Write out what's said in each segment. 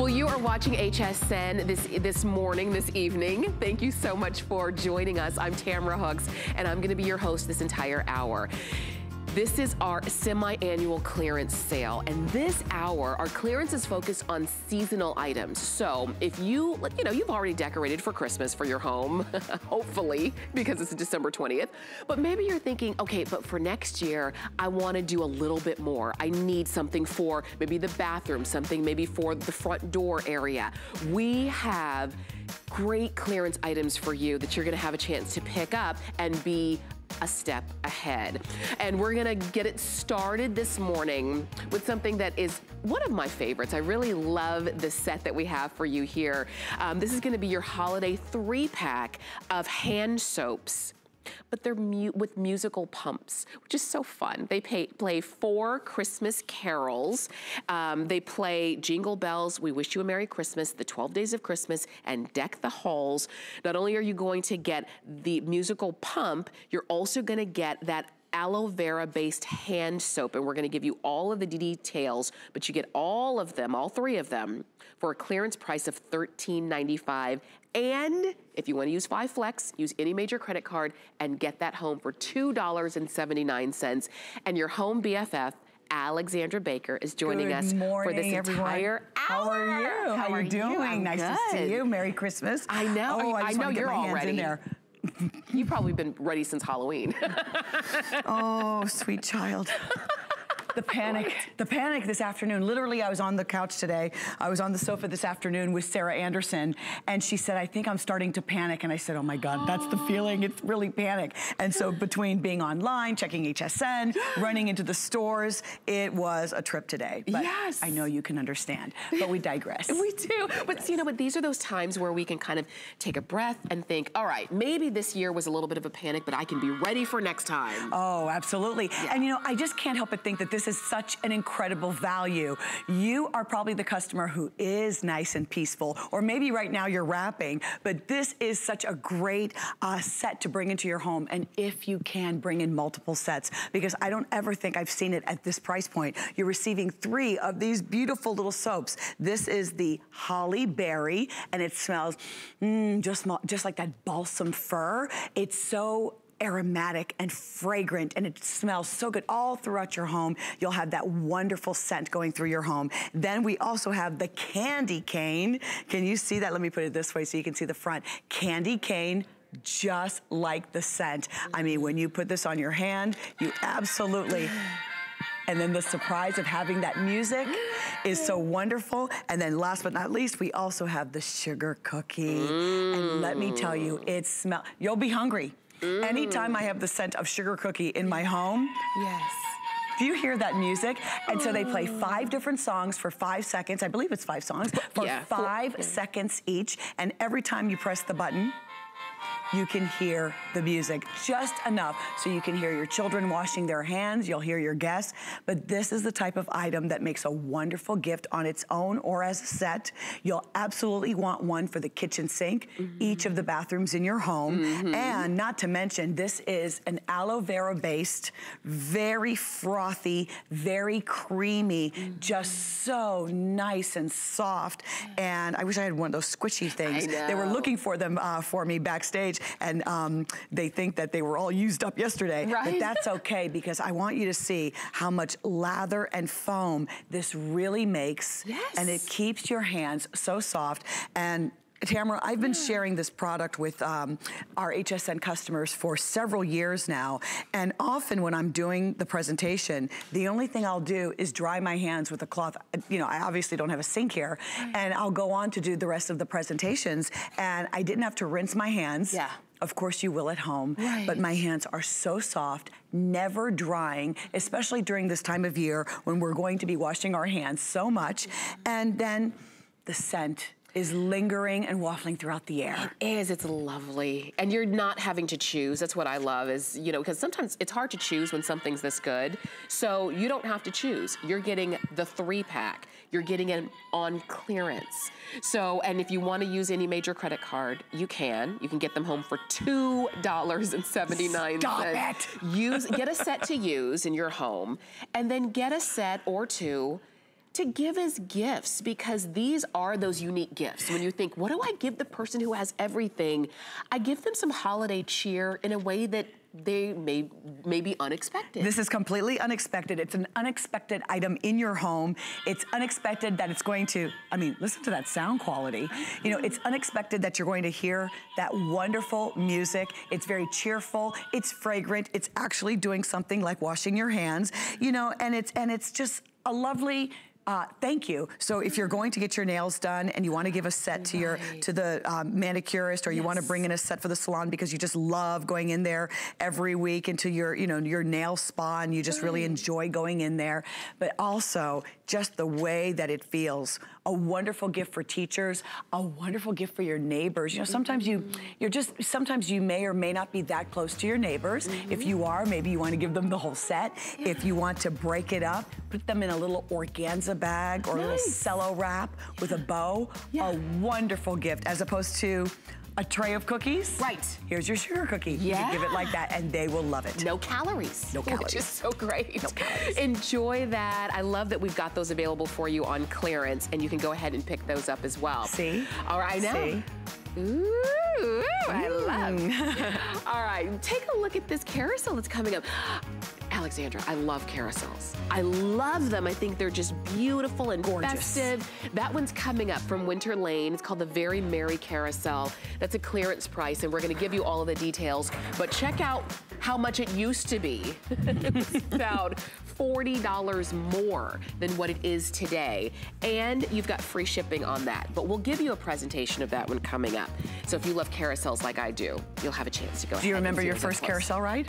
Well, you are watching HSN this morning, this evening. Thank you so much for joining us. I'm Tamara Hooks, and I'm gonna be your host this entire hour. This is our semi-annual clearance sale, and this hour, our clearance is focused on seasonal items. So if you've already decorated for Christmas for your home, hopefully, because it's December 20th, but maybe you're thinking, okay, but for next year, I wanna do a little bit more. I need something for maybe the bathroom, something maybe for the front door area. We have great clearance items for you that you're gonna have a chance to pick up and be a step ahead. And we're gonna get it started this morning with something that is one of my favorites. I really love the set that we have for you here. This is gonna be your holiday 3-pack of hand soaps, but they're with musical pumps, which is so fun. They play 4 Christmas carols. They play Jingle Bells, We Wish You a Merry Christmas, The 12 Days of Christmas, and Deck the Halls. Not only are you going to get the musical pump, you're also gonna get that aloe vera based hand soap, and we're gonna give you all of the details, but you get all of them, all 3 of them, for a clearance price of $13.95. And if you wanna use 5 Flex, use any major credit card and get that home for $2.79. And your home BFF, Alexandra Baker, is joining us for this entire hour. How are you? How are you doing? Nice to see you. Merry Christmas. I know. Oh, I know you're all ready. In there. You've probably been ready since Halloween. Oh, sweet child. The panic this afternoon. Literally, I was on the couch today. I was on the sofa this afternoon with Sarah Anderson, and she said, I think I'm starting to panic. And I said, oh my God, that's the feeling. It's really panic. And so between being online, checking HSN, running into the stores, it was a trip today. But yes, I know you can understand, but we digress. We do. But you know what, these are those times where we can kind of take a breath and think, all right, maybe this year was a little bit of a panic, but I can be ready for next time. Oh, absolutely. Yeah. And you know, I just can't help but think that this is such an incredible value. You are probably the customer who is nice and peaceful, or maybe right now you're wrapping, but this is such a great set to bring into your home. And if you can, bring in multiple sets, because I don't ever think I've seen it at this price point. You're receiving 3 of these beautiful little soaps. This is the Holly Berry, and it smells just like that balsam fir. It's so aromatic and fragrant, and it smells so good all throughout your home. You'll have that wonderful scent going through your home. Then we also have the candy cane. Can you see that? Let me put it this way so you can see the front. Candy cane, just like the scent. I mean, when you put this on your hand, you absolutely... And then the surprise of having that music is so wonderful. And then last but not least, we also have the sugar cookie. And let me tell you, it smells, you'll be hungry. Anytime I have the scent of sugar cookie in my home, yes. Do you hear that music? And so they play 5 different songs for 5 seconds. I believe it's 5 songs for 5 seconds each. And every time you press the button, you can hear the music just enough so you can hear your children washing their hands, you'll hear your guests, but this is the type of item that makes a wonderful gift on its own or as a set. You'll absolutely want one for the kitchen sink, each of the bathrooms in your home, and not to mention, this is an aloe vera based, very frothy, very creamy, just so nice and soft, and I wish I had one of those squishy things. They were looking for them for me backstage, and they think that they were all used up yesterday. Right. But that's okay, because I want you to see how much lather and foam this really makes. Yes. And it keeps your hands so soft. And Tamara, I've been sharing this product with our HSN customers for several years now, and often when I'm doing the presentation, the only thing I'll do is dry my hands with a cloth. You know, I obviously don't have a sink here, and I'll go on to do the rest of the presentations, and I didn't have to rinse my hands. Yeah. Of course you will at home, but my hands are so soft, never drying, especially during this time of year when we're going to be washing our hands so much, and then the scent is lingering and waffling throughout the air. It is, it's lovely. And you're not having to choose. That's what I love is, you know, because sometimes it's hard to choose when something's this good. So you don't have to choose. You're getting the 3-pack. You're getting it on clearance. So, and if you want to use any major credit card, you can. You can get them home for $2.79. Stop it! Get a set to use in your home, and then get a set or 2 to give as gifts, because these are those unique gifts. When you think, what do I give the person who has everything? I give them some holiday cheer in a way that they may be unexpected. This is completely unexpected. It's an unexpected item in your home. It's unexpected that it's going to, I mean, listen to that sound quality. You know, it's unexpected that you're going to hear that wonderful music. It's very cheerful. It's fragrant. It's actually doing something like washing your hands, you know, and it's just a lovely thank you. So if you're going to get your nails done and you want to give a set to the manicurist, or you want to bring in a set for the salon because you just love going in there every week into your, you know, your nail spa, and you just really enjoy going in there. But also just the way that it feels. A wonderful gift for teachers, a wonderful gift for your neighbors. You know, sometimes sometimes you may or may not be that close to your neighbors. If you are, maybe you want to give them the whole set. If you want to break it up, put them in a little organza bag or a little cello wrap with a bow. A wonderful gift, as opposed to a tray of cookies. Right. Here's your sugar cookie. You can give it like that and they will love it. No calories. No calories. Which is so great. No calories. Enjoy that. I love that we've got those available for you on clearance, and you can go ahead and pick those up as well. See? All right, I know. See? Ooh, I love. All right, take a look at this carousel that's coming up. Alexandra, I love carousels. I love them. I think they're just beautiful and festive. That one's coming up from Winter Lane. It's called the Very Merry Carousel. That's a clearance price, and we're gonna give you all of the details. But check out how much it used to be. It was about $40 more than what it is today. And you've got free shipping on that. But we'll give you a presentation of that one coming up. So if you love carousels like I do, you'll have a chance to go ahead. Do you remember your first carousel ride?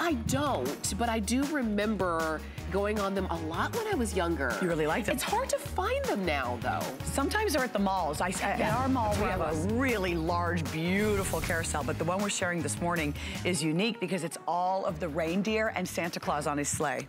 I don't, but I do remember going on them a lot when I was younger. You really liked them? It's hard to find them now, though. Sometimes they're at the malls. At our mall, we have a really large, beautiful carousel, but the one we're sharing this morning is unique because it's all of the reindeer and Santa Claus on his sleigh.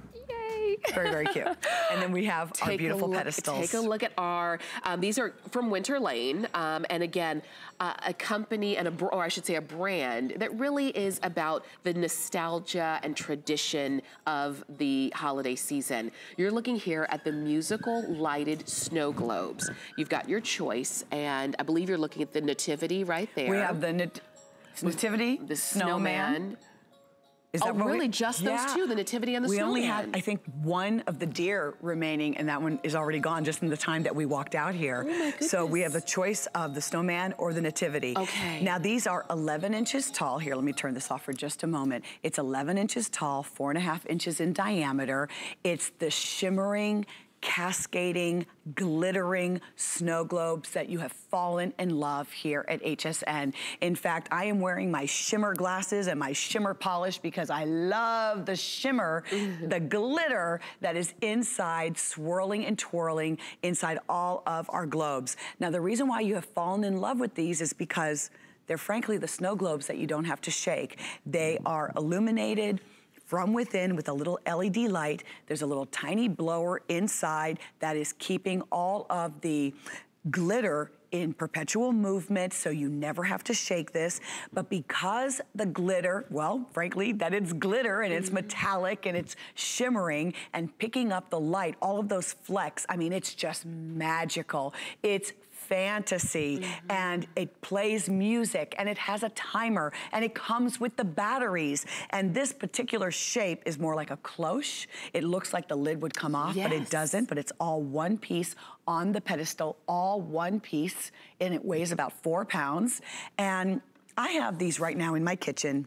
Very, very cute. And then we have our beautiful pedestals. Take a look at our, these are from Winter Lane. And again, a company and or I should say a brand that really is about the nostalgia and tradition of the holiday season. You're looking here at the musical lighted snow globes. You've got your choice, and I believe you're looking at the nativity right there. We have the nativity, the snowman. Is that really just those two, the nativity and the snowman? We only have, I think, one of the deer remaining, and that one is already gone just in the time that we walked out here. Oh my goodness. So we have the choice of the snowman or the nativity. Okay. Now these are 11 inches tall. Here, let me turn this off for just a moment. It's 11 inches tall, 4.5 inches in diameter. It's the shimmering, cascading, glittering snow globes that you have fallen in love here at HSN. In fact, I am wearing my shimmer glasses and my shimmer polish because I love the shimmer, the glitter that is inside, swirling and twirling inside all of our globes. Now, the reason why you have fallen in love with these is because they're frankly the snow globes that you don't have to shake. They are illuminated from within with a little LED light. There's a little tiny blower inside that is keeping all of the glitter in perpetual movement, so you never have to shake this. But because the glitter, well, frankly, that it's glitter and it's metallic and it's shimmering and picking up the light, all of those flecks, I mean, it's just magical. It's fantasy, and it plays music, and it has a timer, and it comes with the batteries. And this particular shape is more like a cloche. It looks like the lid would come off, but it doesn't, but it's all one piece on the pedestal, all one piece, and it weighs about 4 pounds. And I have these right now in my kitchen,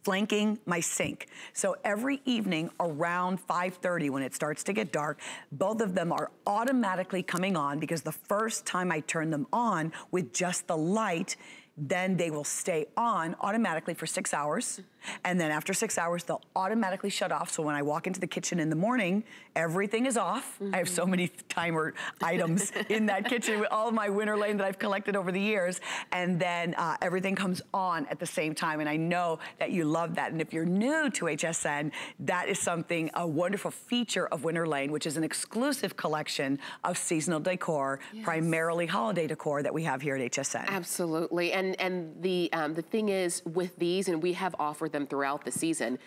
flanking my sink. So every evening around 5:30 when it starts to get dark, both of them are automatically coming on, because the first time I turn them on with just the light, then they will stay on automatically for 6 hours. And then after 6 hours, they'll automatically shut off. So when I walk into the kitchen in the morning, everything is off. I have so many timer items in that kitchen with all of my Winter Lane that I've collected over the years. And then everything comes on at the same time. And I know that you love that. And if you're new to HSN, that is something, a wonderful feature of Winter Lane, which is an exclusive collection of seasonal decor, primarily holiday decor that we have here at HSN. Absolutely. And the thing is with these, and we have offered them throughout the season,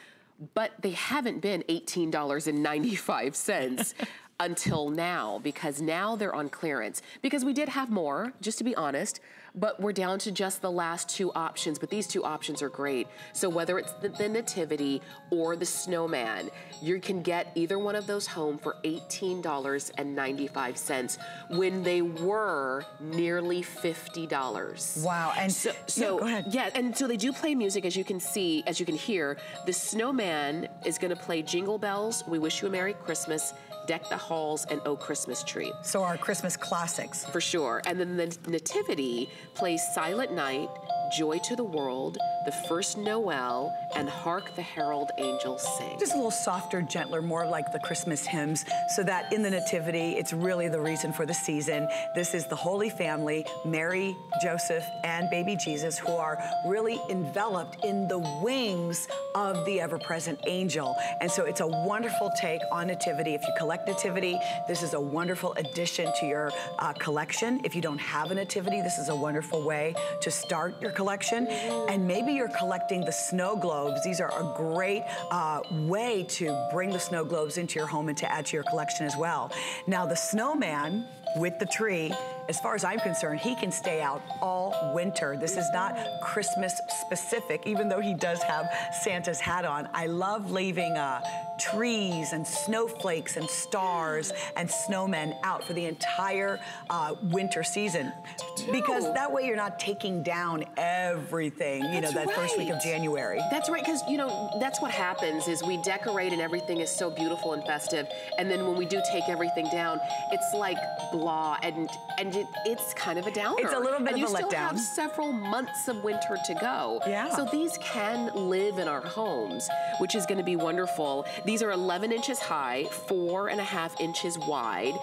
but they haven't been $18.95. until now, because now they're on clearance. Because we did have more, just to be honest, but we're down to just the last 2 options, but these 2 options are great. So whether it's the Nativity or the Snowman, you can get either one of those home for $18.95 when they were nearly $50. Wow, and so go ahead. Yeah, and so they do play music, as you can see, as you can hear. The Snowman is gonna play Jingle Bells, We Wish You a Merry Christmas, Deck the Halls, and Oh Christmas Tree. So our Christmas classics. For sure. And then the Nativity plays Silent Night, Joy to the World, The First Noel, and Hark the Herald Angels Sing. Just a little softer, gentler, more like the Christmas hymns, so that in the Nativity, it's really the reason for the season. This is the Holy Family, Mary, Joseph, and baby Jesus, who are really enveloped in the wings of the ever-present angel. And so it's a wonderful take on Nativity. If you collect Nativity, this is a wonderful addition to your collection. If you don't have a Nativity, this is a wonderful way to start your collection. And maybe you're collecting the snow globes. These are a great way to bring the snow globes into your home and to add to your collection as well. Now the Snowman with the tree, as far as I'm concerned, he can stay out all winter. This is not Christmas specific, even though he does have Santa's hat on. I love leaving trees and snowflakes and stars and snowmen out for the entire winter season. Because that way you're not taking down everything, you know, that first week of January. That's right, because, you know, that's what happens is we decorate and everything is so beautiful and festive, and then when we do take everything down, it's like blah, and it's kind of a downer. It's a little bit of a letdown. And you still have several months of winter to go. Yeah. So these can live in our homes, which is gonna be wonderful. These are 11 inches high, 4.5 inches wide,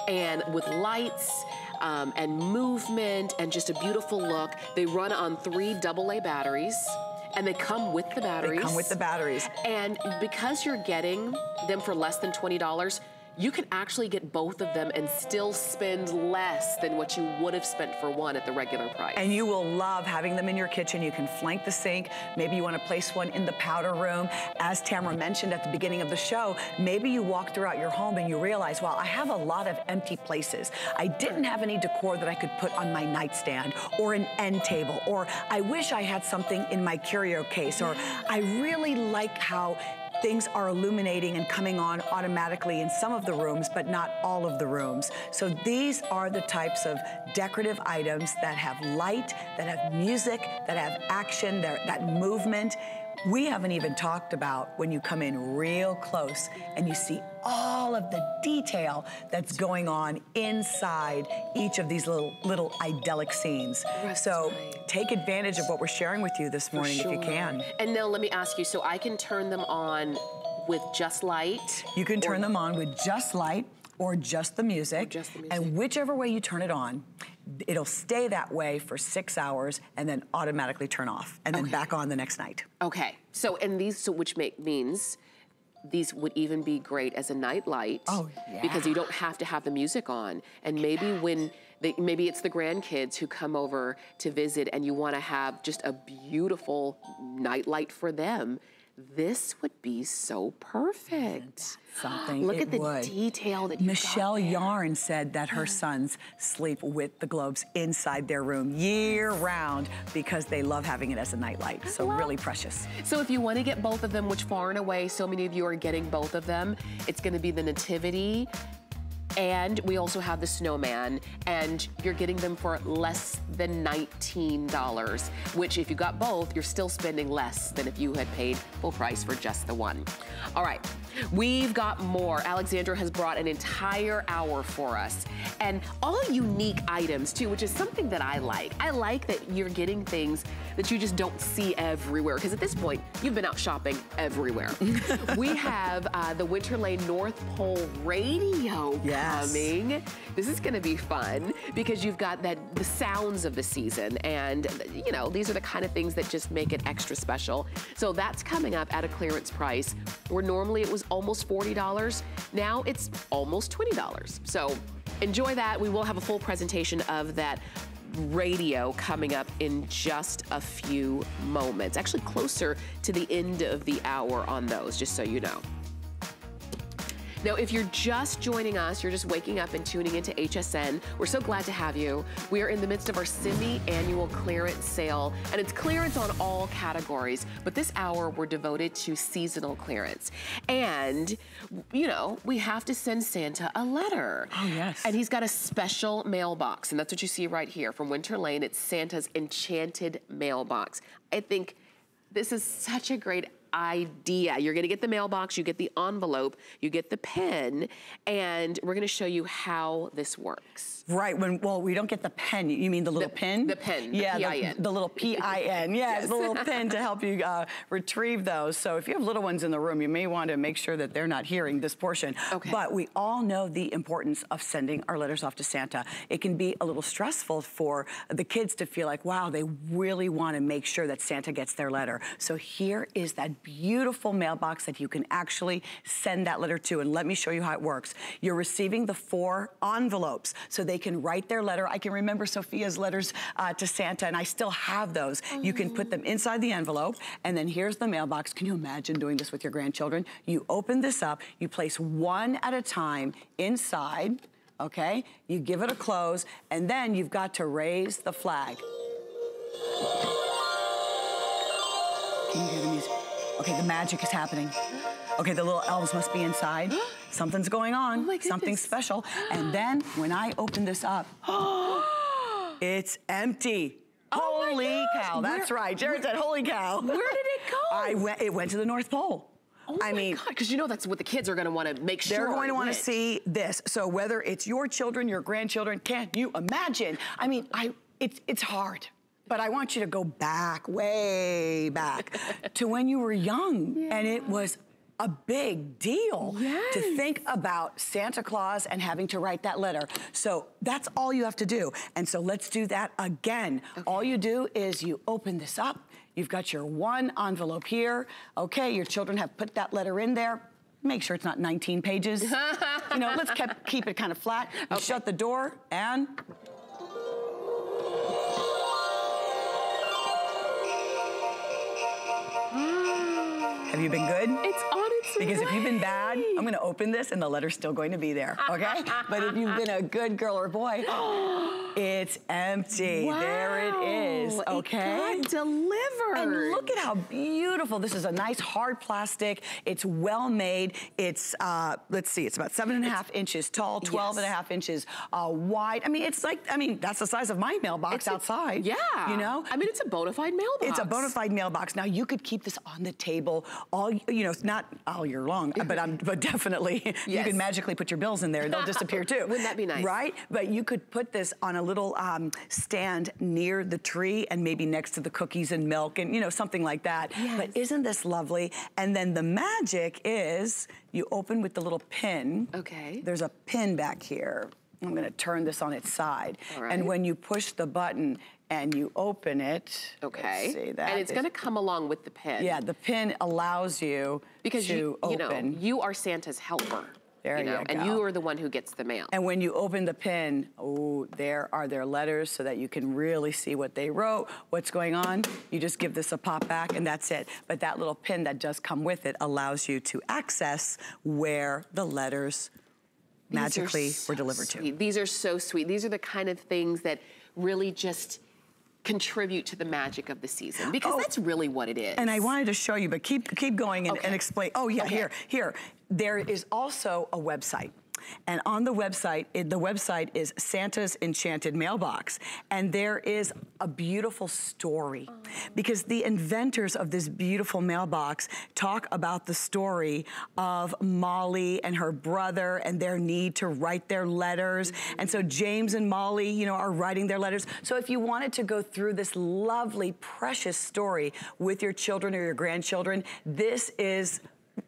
and with lights, and movement and just a beautiful look. They run on 3 AA batteries, and they come with the batteries. They come with the batteries. And because you're getting them for less than $20, you can actually get both of them and still spend less than what you would have spent for one at the regular price. And you will love having them in your kitchen. You can flank the sink. Maybe you want to place one in the powder room. As Tamara mentioned at the beginning of the show, maybe you walk throughout your home and you realize, well, I have a lot of empty places. I didn't have any decor that I could put on my nightstand or an end table, or I wish I had something in my curio case, or I really like how things are illuminating and coming on automatically in some of the rooms, but not all of the rooms. So these are the types of decorative items that have light, that have music, that have action, that movement. We haven't even talked about when you come in real close and you see all of the detail that's going on inside each of these little idyllic scenes. So take advantage of what we're sharing with you this morning if you can. And now let me ask you, so I can turn them on with just light? You can turn them on with just light or just the music. And whichever way you turn it on, it'll stay that way for 6 hours and then automatically turn off and then back on the next night. Okay, so and these, which means these would even be great as a night light. Oh, yeah. Because you don't have to have the music on. And maybe when, maybe it's the grandkids who come over to visit and you want to have just a beautiful night light for them, this would be so perfect. Something. Look at the detail that you Michelle Yarn said that her sons sleep with the globes inside their room year round because they love having it as a nightlight. So really precious. So if you want to get both of them, which far and away so many of you are getting both of them, it's going to be the Nativity, and we also have the Snowman, and you're getting them for less than $19, which if you got both, you're still spending less than if you had paid full price for just the one. All right, we've got more. Alexandra has brought an entire hour for us, and all unique items too, which is something that I like. I like that you're getting things that you just don't see everywhere, because at this point, you've been out shopping everywhere. We have the Winterlane North Pole Radio coming. This is gonna be fun because you've got the sounds of the season, and you know, these are the kind of things that just make it extra special. So that's coming up at a clearance price, where normally it was almost $40. Now it's almost $20. So enjoy that. We will have a full presentation of that radio coming up in just a few moments. Actually closer to the end of the hour on those, just so you know. Now, if you're just joining us, you're just waking up and tuning into HSN, we're so glad to have you. We are in the midst of our semi-annual clearance sale, and it's clearance on all categories, but this hour we're devoted to seasonal clearance. And, you know, we have to send Santa a letter. Oh, yes. And he's got a special mailbox, and that's what you see right here from Winter Lane. It's Santa's Enchanted mailbox. I think this is such a great idea. You're gonna get the mailbox, you get the envelope, you get the pen, and we're gonna show you how this works. Right, well, we don't get the pen. You mean the little pin? The pen, yeah, the P-I-N. The little P-I-N, yes, the little pin to help you retrieve those. So if you have little ones in the room, you may want to make sure that they're not hearing this portion. Okay. But we all know the importance of sending our letters off to Santa. It can be a little stressful for the kids to feel like, wow, they really want to make sure that Santa gets their letter. So here is that beautiful mailbox that you can actually send that letter to. And let me show you how it works. You're receiving the 4 envelopes so they can write their letter. I can remember Sophia's letters to Santa, and I still have those. You can put them inside the envelope, and then here's the mailbox. Can you imagine doing this with your grandchildren? You open this up, you place one at a time inside, okay? You give it a close, and then you've got to raise the flag. Can you hear the music? Okay, the magic is happening. Okay, the little elves must be inside. Something's going on. Oh my goodness. Something special. And then when I open this up, it's empty. Oh Holy cow, that's right. Jared said, holy cow. Where did it go? It went to the North Pole. Oh my God, because you know that's what the kids are gonna wanna make sure. They're going to want to see this. So whether it's your children, your grandchildren, can't you imagine? I mean, it's hard. But I want you to go back, way back, to when you were young, and it was a big deal to think about Santa Claus and having to write that letter. So that's all you have to do. And so let's do that again. Okay. All you do is you open this up. You've got your 1 envelope here. Okay, your children have put that letter in there. Make sure it's not 19 pages. You know, let's keep it kind of flat. You shut the door and... Have you been good? It's on its way. Because if you've been bad, I'm gonna open this and the letter's still going to be there, okay? But if you've been a good girl or boy, it's empty. Wow. There it is, okay? It got delivered. And look at how beautiful. This is a nice hard plastic. It's well made. It's, let's see, it's about 7.5 inches tall, 12.5 inches wide. I mean, it's like, that's the size of my mailbox outside. Yeah. You know? I mean, it's a bona fide mailbox. It's a bona fide mailbox. Now, you could keep this on the table all, you know, not all year long, but definitely you could magically put your bills in there and they'll disappear too. Wouldn't that be nice? Right? But you could put this on a little stand near the tree and maybe next to the cookies and milk and, you know, something like that. Yes. But isn't this lovely? And then the magic is you open with the little pin. Okay. There's a pin back here. I'm gonna turn this on its side. All right. And when you push the button and you open it, okay. let's see, that and it's gonna come along with the pin. Yeah, the pin allows you to open. You know, you are Santa's helper. There you go. And you are the one who gets the mail. And when you open the pin, oh, there are their letters so that you can really see what they wrote, what's going on. You just give this a pop back and that's it. But that little pin that does come with it allows you to access where the letters magically were delivered to. These are so sweet. These are the kind of things that really just contribute to the magic of the season, because that's really what it is. And I wanted to show you, but keep going and explain. Oh yeah, here. There is also a website. And on the website is Santa's Enchanted Mailbox. And there is a beautiful story because the inventors of this beautiful mailbox talk about the story of Molly and her brother and their need to write their letters. And so James and Molly, you know, are writing their letters. So if you wanted to go through this lovely, precious story with your children or your grandchildren, this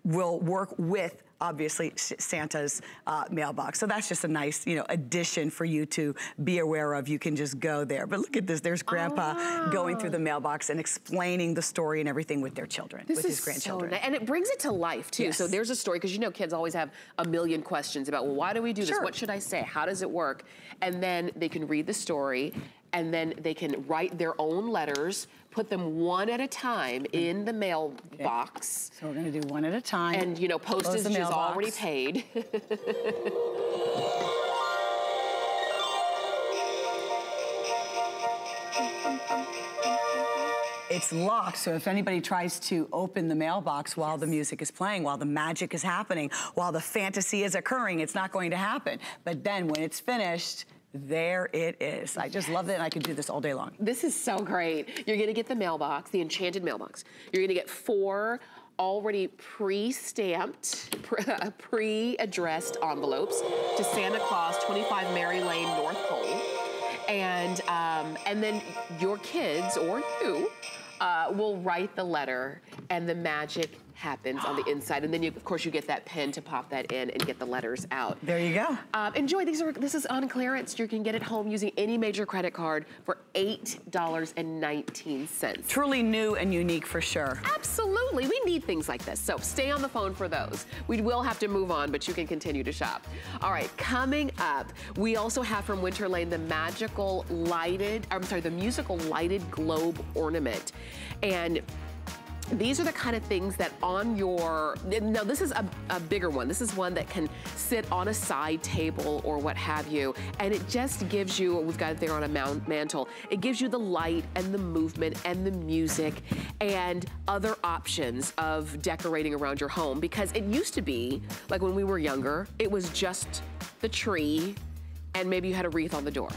will work with obviously Santa's mailbox. So that's just a nice, you know, addition for you to be aware of. You can just go there. But look at this. There's Grandpa going through the mailbox and explaining the story and everything with their children, with his grandchildren. So nice. And it brings it to life too. Yes. So there's a story, because you know kids always have a million questions about, well, why do we do this? What should I say? How does it work? And then they can read the story and then they can write their own letters, put them one at a time in the mailbox. So we're gonna do one at a time. And you know, postage is already paid. It's locked, so if anybody tries to open the mailbox while the music is playing, while the magic is happening, while the fantasy is occurring, it's not going to happen. But then when it's finished, there it is. I just love it, and I could do this all day long. This is so great. You're gonna get the mailbox, the Enchanted mailbox. You're gonna get 4 already pre-stamped, pre-addressed envelopes to Santa Claus, 25 Mary Lane, North Pole. And then your kids, or you, will write the letter, and the magic happens on the inside. And then, of course, you get that pen to pop that in and get the letters out. There you go. Enjoy. This is on clearance. You can get it home using any major credit card for $8.19. Truly new and unique for sure. Absolutely. We need things like this. So stay on the phone for those. We will have to move on, but you can continue to shop. All right, coming up, we also have from Winter Lane the musical lighted globe ornament. And these are the kind of things that on your, now this is a bigger one. This is one that can sit on a side table or what have you. And it just gives you, we've got it there on a mantle. It gives you the light and the movement and the music and other options of decorating around your home. Because it used to be, like when we were younger, it was just the tree and maybe you had a wreath on the door.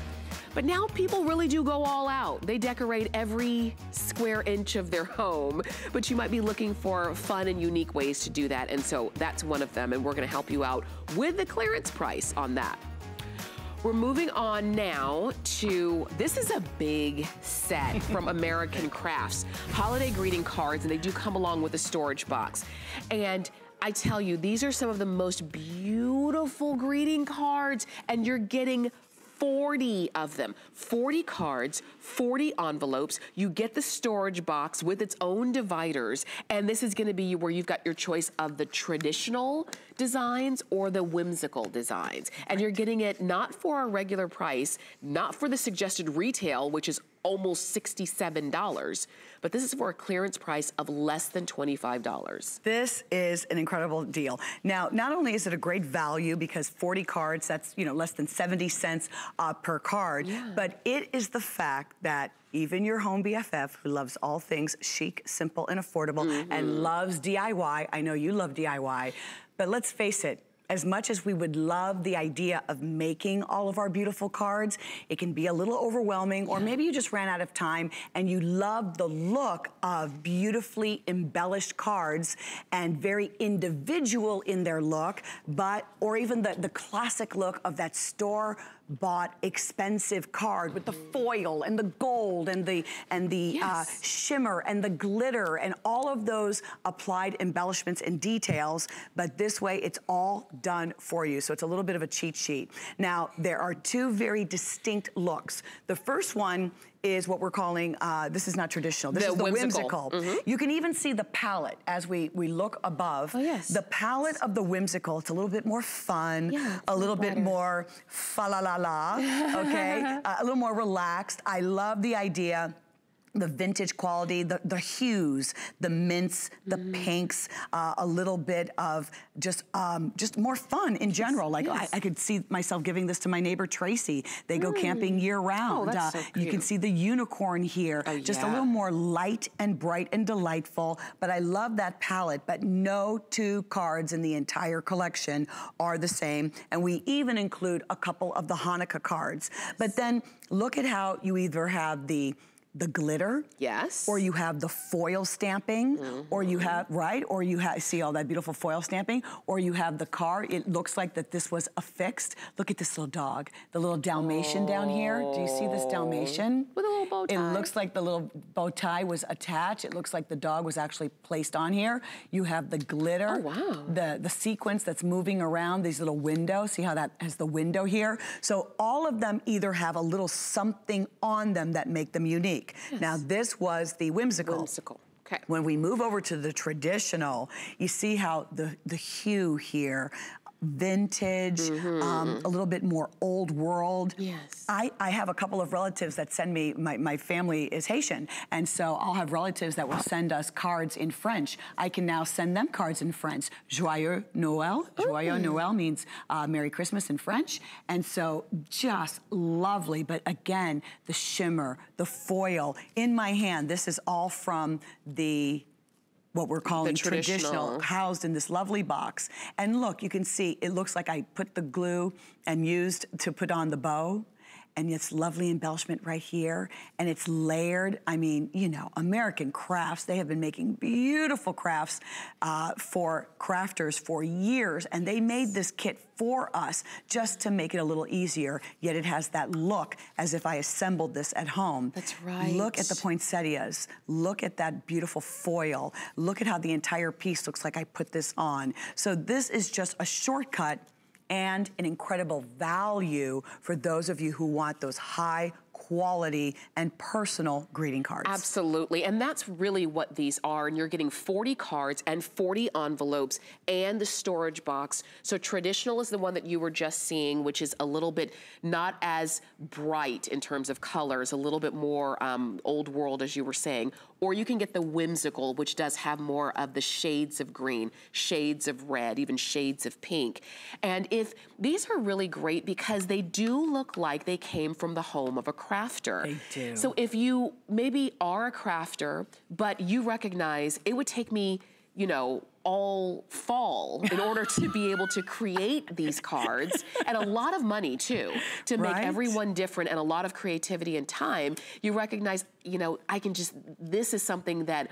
But now people really do go all out. They decorate every square inch of their home, but you might be looking for fun and unique ways to do that. And so that's one of them, and we're gonna help you out with the clearance price on that. We're moving on now to, this is a big set from American Crafts. Holiday greeting cards, and they do come along with a storage box. And I tell you, these are some of the most beautiful greeting cards, and you're getting 40 of them, 40 cards, 40 envelopes. You get the storage box with its own dividers, and this is gonna be where you've got your choice of the traditional designs or the whimsical designs. And you're getting it not for a regular price, not for the suggested retail, which is almost $67, but this is for a clearance price of less than $25. This is an incredible deal. Now, not only is it a great value because 40 cards, that's, you know, less than 70 cents per card, but it is the fact that even your home BFF, who loves all things chic, simple, and affordable, and loves DIY, I know you love DIY, but let's face it, as much as we would love the idea of making all of our beautiful cards, it can be a little overwhelming, or maybe you just ran out of time and you love the look of beautifully embellished cards and very individual in their look, or even the classic look of that store-bought expensive card with the foil and the gold and the shimmer and the glitter and all of those applied embellishments and details, but this way it's all done for you. So it's a little bit of a cheat sheet. Now, there are 2 very distinct looks. The first one is what we're calling, this is not traditional, this is the whimsical. You can even see the palette as we look above. Oh, yes. The palette of the whimsical, it's a little bit more fun, a little bit more fa-la-la-la, okay? A little more relaxed. I love the idea, the vintage quality, the hues, the mints, the pinks, a little bit of just more fun in general. Like I could see myself giving this to my neighbor Tracy. They go camping year round. Oh, that's so cute. You can see the unicorn here. Just a little more light and bright and delightful, but I love that palette, but no 2 cards in the entire collection are the same. And we even include a couple of the Hanukkah cards. But then look at how you either have the glitter, or you have the foil stamping, or you have, or you have, see all that beautiful foil stamping, or you have the car. It looks like that this was affixed. Look at this little dog, the little Dalmatian down here. Do you see this Dalmatian? With a little bow tie. It looks like the little bow tie was attached. It looks like the dog was actually placed on here. You have the glitter, the sequence that's moving around these little windows. See how that has the window here? So all of them either have a little something on them that make them unique. Now this was the whimsical. Okay. When we move over to the traditional, you see how the hue here vintage, a little bit more old world. Yes. I have a couple of relatives that send me, my family is Haitian, and so I'll have relatives that will send us cards in French. I can now send them cards in French. Joyeux Noël. Joyeux Noël means Merry Christmas in French. And so just lovely, but again, the shimmer, the foil. In my hand, this is all from what we're calling traditional, housed in this lovely box. And look, you can see, it looks like I put the glue and used to put on the bow. And it's lovely embellishment right here. And it's layered. I mean, you know, American crafts, they have been making beautiful crafts for crafters for years. And they made this kit for us just to make it a little easier, yet it has that look as if I assembled this at home. That's right. Look at the poinsettias. Look at that beautiful foil. Look at how the entire piece looks like I put this on. So this is just a shortcut and an incredible value for those of you who want those high quality and personal greeting cards. Absolutely, and that's really what these are, and you're getting 40 cards and 40 envelopes and the storage box. So traditional is the one that you were just seeing, which is a little bit not as bright in terms of colors, a little bit more old world, as you were saying. Or you can get the whimsical, which does have more of the shades of green, shades of red, even shades of pink. And if these are really great because they do look like they came from the home of a crafter. They do. So if you maybe are a crafter, but you recognize it would take me, you know, all fall in order to be able to create these cards, and a lot of money too, to make everyone different, and a lot of creativity and time, you recognize, you know, this is something that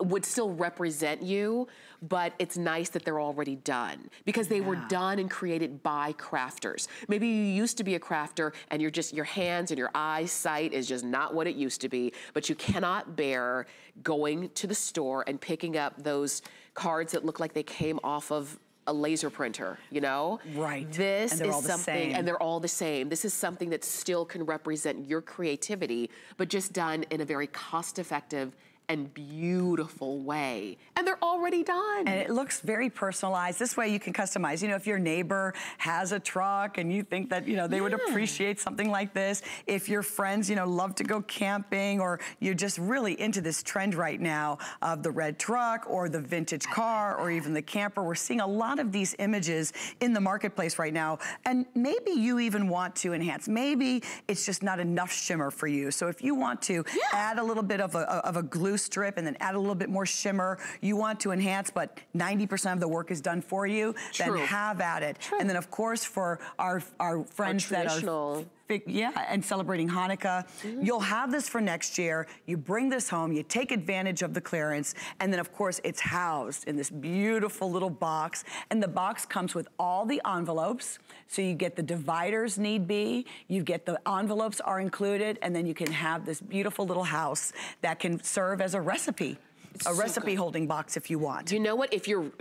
would still represent you, but it's nice that they're already done because they were done and created by crafters. Maybe you used to be a crafter and your hands and your eyesight is just not what it used to be, but you cannot bear going to the store and picking up those cards that look like they came off of a laser printer, you know? Right. This is something, and they're all the same. This is something that still can represent your creativity, but just done in a very cost-effective and beautiful way. And they're already done. And it looks very personalized. This way you can customize. You know, if your neighbor has a truck and you think that, you know, they would appreciate something like this. If your friends, you know, love to go camping, or you're just really into this trend right now of the red truck or the vintage car or even the camper. We're seeing a lot of these images in the marketplace right now. And maybe you even want to enhance. Maybe it's just not enough shimmer for you. So if you want to add a little bit of a glue strip and then add a little bit more shimmer, you want to enhance, but 90% of the work is done for you, then have at it. And then of course for our friends that are and celebrating Hanukkah, you'll have this for next year. You bring this home, you take advantage of the clearance, and then of course it's housed in this beautiful little box, and the box comes with all the envelopes, so you get the dividers need be, you get the envelopes are included, and then you can have this beautiful little house that can serve as a recipe. A recipe holding box if you want. You know what, if you're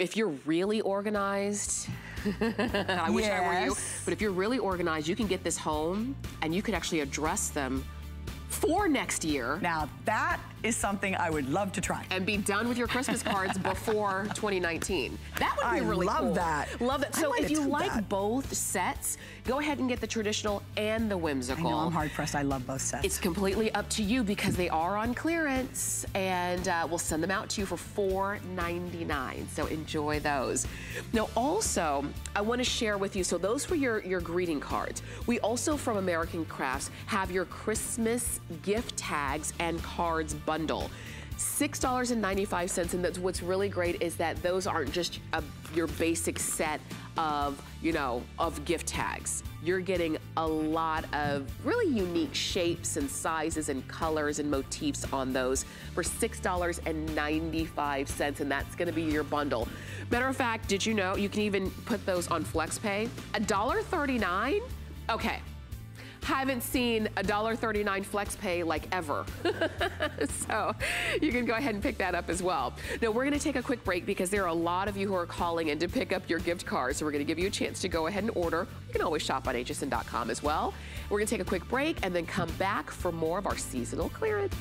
really organized, I wish I were you, but if you're really organized, you can get this home and you can actually address them for next year. Now that is something I would love to try. And be done with your Christmas cards before 2019. That would be really cool. I love that. Love that. So if you like both sets, go ahead and get the traditional and the whimsical. I know, I'm hard pressed. I love both sets. It's completely up to you because they are on clearance, and we'll send them out to you for $4.99. So enjoy those. Now also, I want to share with you, so those were your greeting cards. We also, from American Crafts, have your Christmas gift tags and cards bundle. $6.95, and that's what's really great is that those aren't just your basic set of, you know, of gift tags. You're getting a lot of really unique shapes and sizes and colors and motifs on those for $6.95, and that's gonna be your bundle. Matter of fact, did you know you can even put those on FlexPay? $1.39? Okay. Haven't seen $1.39 FlexPay like ever. So you can go ahead and pick that up as well. Now we're gonna take a quick break because there are a lot of you who are calling in to pick up your gift cards. So we're gonna give you a chance to go ahead and order. You can always shop on hsn.com as well. We're gonna take a quick break and then come back for more of our seasonal clearance.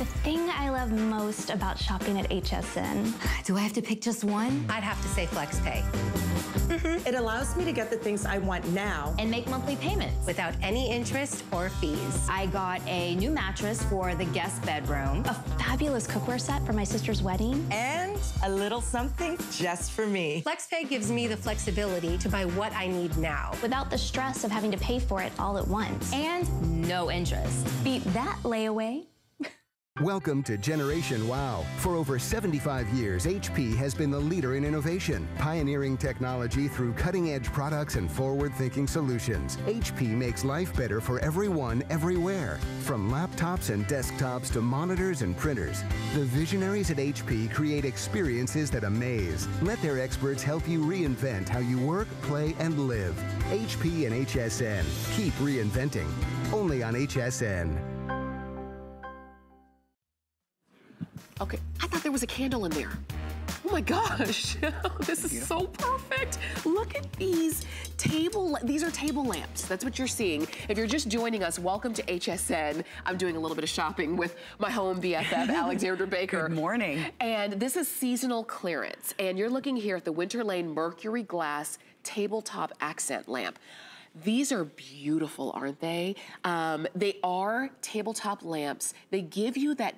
The thing I love most about shopping at HSN. Do I have to pick just one? I'd have to say FlexPay. It allows me to get the things I want now And make monthly payments Without any interest or fees. I got a new mattress for the guest bedroom. A fabulous cookware set for my sister's wedding. and a little something just for me. FlexPay gives me the flexibility to buy what I need now. Without the stress of having to pay for it all at once. And no interest. Beat that layaway. Welcome to Generation Wow. For over 75 years, HP has been the leader in innovation, pioneering technology through cutting-edge products and forward-thinking solutions. HP makes life better for everyone, everywhere. From laptops and desktops to monitors and printers, the visionaries at HP create experiences that amaze. Let their experts help you reinvent how you work, play, and live. HP and HSN. Keep reinventing. Only on HSN. Okay, I thought there was a candle in there. Oh my gosh, this is so perfect. Look at these these are table lamps. That's what you're seeing. If you're just joining us, welcome to HSN. I'm doing a little bit of shopping with my home BFF, Alexandra Baker. Good morning. And this is seasonal clearance. And you're looking here at the Winter Lane Mercury Glass Tabletop Accent Lamp. These are beautiful, aren't they? They are tabletop lamps. They give you that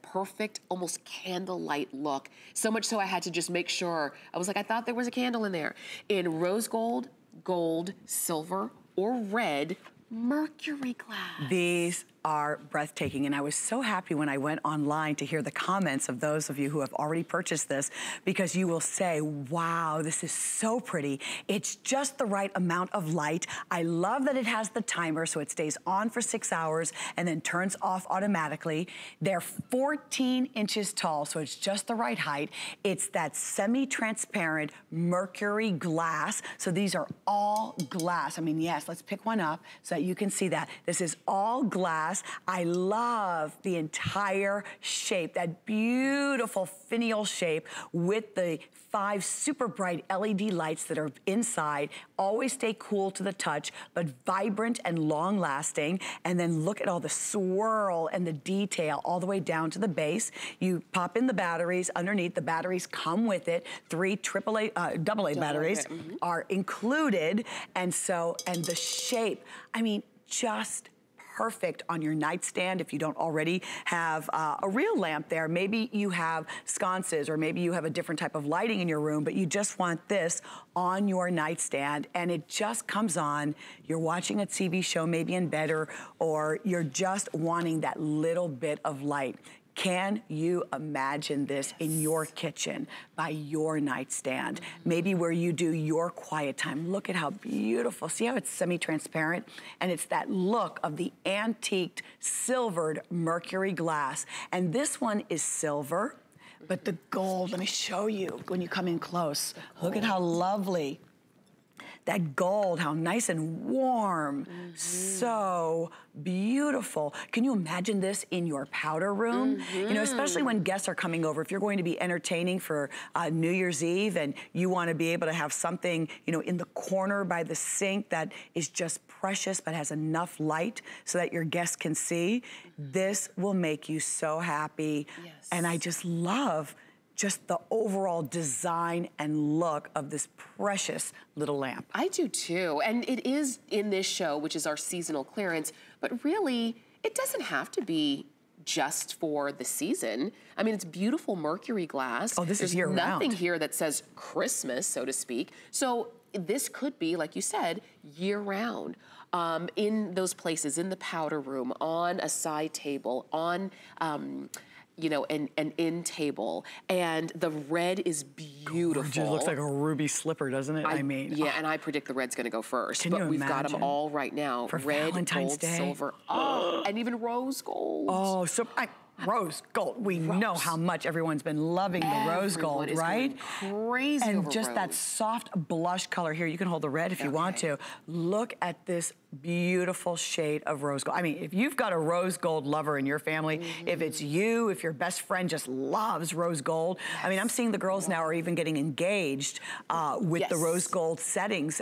perfect, almost candlelight look. So much so I had to just make sure. I was like, I thought there was a candle in there. In rose gold, gold, silver, or red Mercury glass. These are breathtaking, and I was so happy when I went online to hear the comments of those of you who have already purchased this, because you will say, wow, this is so pretty. It's just the right amount of light. I love that it has the timer, so it stays on for 6 hours and then turns off automatically. They're 14 inches tall, so it's just the right height. It's that semi-transparent Mercury glass, so these are all glass. I mean, yes, let's pick one up so that you can see that. This is all glass. I love the entire shape, that beautiful finial shape with the 5 super bright LED lights that are inside. Always stay cool to the touch, but vibrant and long lasting. And then look at all the swirl and the detail all the way down to the base. You pop in the batteries underneath. The batteries come with it. 3 AA batteries are included. And the shape, I mean, just perfect on your nightstand if you don't already have a real lamp there. Maybe you have sconces, or maybe you have a different type of lighting in your room, but you just want this on your nightstand, and it just comes on. You're watching a TV show, maybe in bed, or you're just wanting that little bit of light. Can you imagine this in your kitchen, by your nightstand? Maybe where you do your quiet time. Look at how beautiful. See how it's semi-transparent? And it's that look of the antiqued silvered Mercury glass. And this one is silver, but the gold, let me show you when you come in close. Look at how lovely. That gold, how nice and warm. So beautiful. Can you imagine this in your powder room? You know, especially when guests are coming over. If you're going to be entertaining for New Year's Eve and you want to be able to have something, you know, in the corner by the sink that is just precious but has enough light so that your guests can see, this will make you so happy. And I just love just the overall design and look of this precious little lamp. I do too, and it is in this show, which is our seasonal clearance, but really, it doesn't have to be just for the season. I mean, it's beautiful Mercury glass. Oh, this is year round. There's nothing here that says Christmas, so to speak. So this could be, like you said, year round. In those places, in the powder room, on a side table, on you know, an end table, and the red is beautiful. It looks like a ruby slipper, doesn't it? I mean, yeah, and I predict the red's gonna go first. Can but you we've got imagine? them all right now. For Red, Valentine's gold, Day. silver, and even rose gold. Oh, so rose gold. We know how much everyone's been loving the rose gold, right? Crazy and over just rose. that soft blush color here. You can hold the red if you want to. Look at this beautiful shade of rose gold. I mean, if you've got a rose gold lover in your family, if it's you, if your best friend just loves rose gold, I mean, I'm seeing the girls now are even getting engaged with the rose gold settings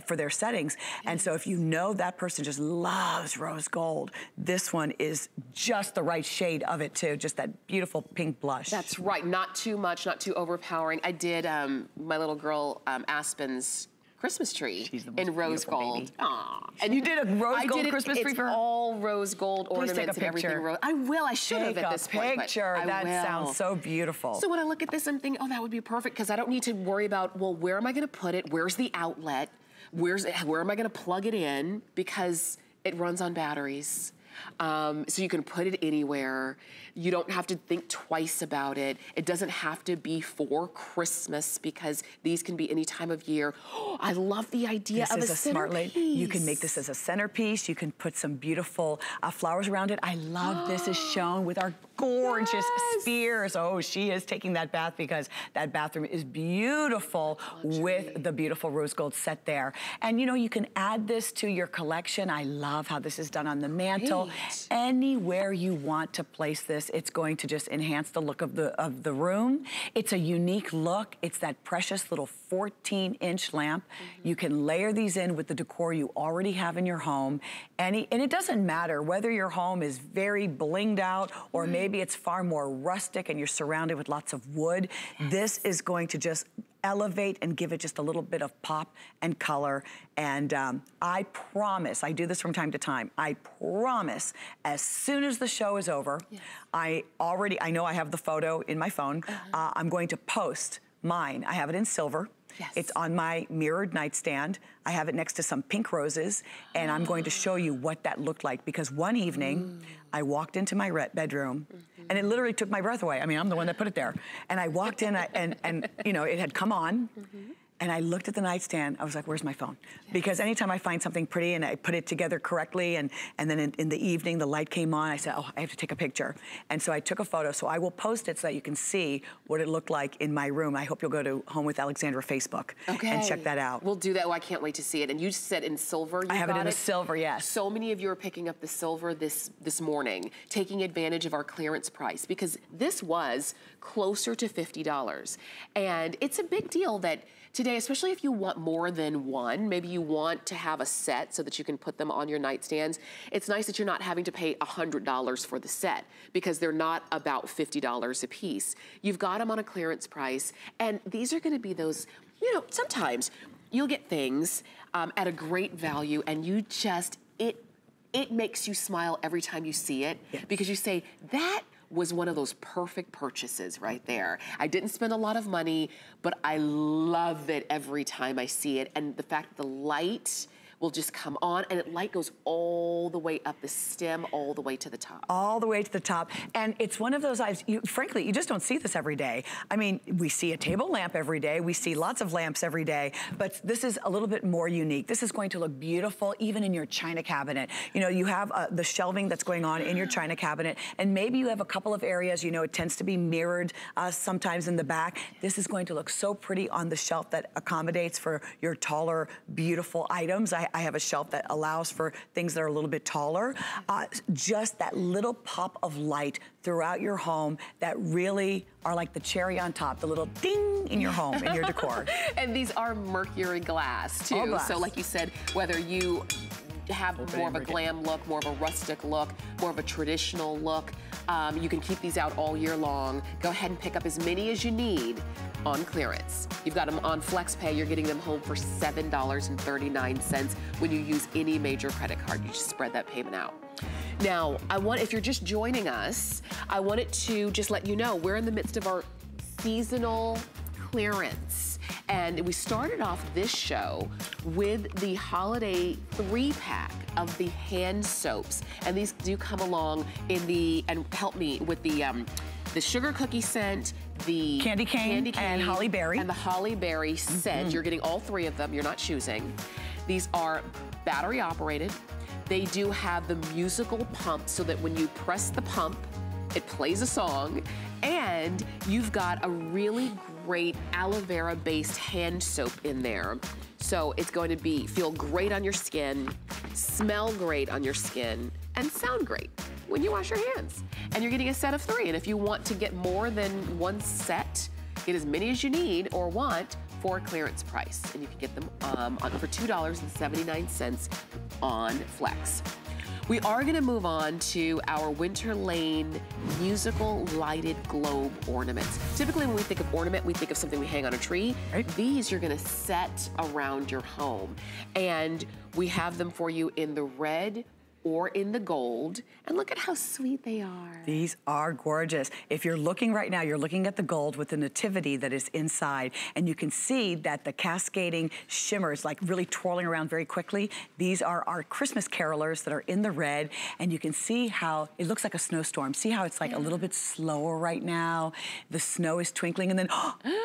for their settings. And so if you know that person just loves rose gold, this one is just the right shade of it too, just that beautiful pink blush. That's right, not too much, not too overpowering. I did my little girl Aspen's Christmas tree in rose gold. Aww. And you did a rose gold Christmas tree for her? It's all rose gold ornaments take a and everything. I will. I should have at this point. Picture. That sounds so beautiful. So when I look at this, I'm thinking, oh, that would be perfect because I don't need to worry about, well, where am I going to put it? Where's the outlet? Where am I going to plug it in? Because it runs on batteries. So you can put it anywhere. You don't have to think twice about it. It doesn't have to be for Christmas because these can be any time of year. Oh, I love the idea of a centerpiece. You can make this as a centerpiece. You can put some beautiful flowers around it. I love this is shown with our gorgeous spheres. Oh, she is taking that bath because that bathroom is beautiful with the beautiful rose gold set there. And you know, you can add this to your collection. I love how this is done on the mantle. Anywhere you want to place this, it's going to just enhance the look of the room. It's a unique look. It's that precious little 14-inch lamp. You can layer these in with the decor you already have in your home. And it doesn't matter whether your home is very blinged out or maybe it's far more rustic and you're surrounded with lots of wood. This is going to just elevate and give it just a little bit of pop and color. And I promise, I do this from time to time, I promise as soon as the show is over, I know I have the photo in my phone, I'm going to post mine. I have it in silver. It's on my mirrored nightstand. I have it next to some pink roses, and I'm going to show you what that looked like because one evening I walked into my bedroom and it literally took my breath away. I mean, I'm the one that put it there. And I walked in and you know, it had come on. And I looked at the nightstand, I was like, where's my phone? Because anytime I find something pretty and I put it together correctly and then in the evening the light came on, I said, oh, I have to take a picture. And so I took a photo, so I will post it so that you can see what it looked like in my room. I hope you'll go to Home with Alexandra Facebook and check that out. We'll do that. Oh, I can't wait to see it. And you said in silver, I have it in the silver, yes. So many of you are picking up the silver this morning, taking advantage of our clearance price because this was closer to $50. And it's a big deal that today, especially if you want more than one, maybe you want to have a set so that you can put them on your nightstands, it's nice that you're not having to pay $100 for the set because they're not about $50 a piece. You've got them on a clearance price, and these are gonna be those, you know, sometimes you'll get things at a great value and you just, it makes you smile every time you see it because you say, that was one of those perfect purchases right there. I didn't spend a lot of money, but I love it every time I see it. And the fact that the light will just come on and the light goes all the way up the stem, all the way to the top. All the way to the top. And it's one of those items, frankly, you just don't see this every day. I mean, we see a table lamp every day. We see lots of lamps every day, but this is a little bit more unique. This is going to look beautiful even in your china cabinet. You know, you have the shelving that's going on in your china cabinet, and maybe you have a couple of areas, you know, it tends to be mirrored sometimes in the back. This is going to look so pretty on the shelf that accommodates for your taller, beautiful items. I have a shelf that allows for things that are a little bit taller. Just that little pop of light throughout your home that really are like the cherry on top, the little ding in your home, in your decor. And these are Mercury glass too. Glass. So like you said, whether you have more of a glam look, more of a rustic look, more of a traditional look, you can keep these out all year long. Go ahead and pick up as many as you need on clearance. You've got them on FlexPay. You're getting them home for $7.39 when you use any major credit card. You just spread that payment out. Now, if you're just joining us, I wanted to just let you know we're in the midst of our seasonal clearance. And we started off this show with the holiday 3-pack of the hand soaps. And these do come along in the, and help me with the sugar cookie scent, the candy cane and holly berry. And the holly berry scent. You're getting all 3 of them. You're not choosing. These are battery operated. They do have the musical pump so that when you press the pump, it plays a song. And you've got a really great aloe vera based hand soap in there. So it's going to feel great on your skin, smell great on your skin, and sound great when you wash your hands. And you're getting a set of 3. And if you want to get more than one set, get as many as you need or want for a clearance price. And you can get them for $2.79 on Flex. We are gonna move on to our Winter Lane musical lighted globe ornaments. Typically when we think of ornament, we think of something we hang on a tree. Right. These you're gonna set around your home. And we have them for you in the red or in the gold. And look at how sweet they are. These are gorgeous. If you're looking right now, you're looking at the gold with the nativity that is inside, and you can see that the cascading shimmers like really twirling around very quickly. These are our Christmas carolers that are in the red, and you can see how it looks like a snowstorm. See how it's like a little bit slower right now? The snow is twinkling, and then,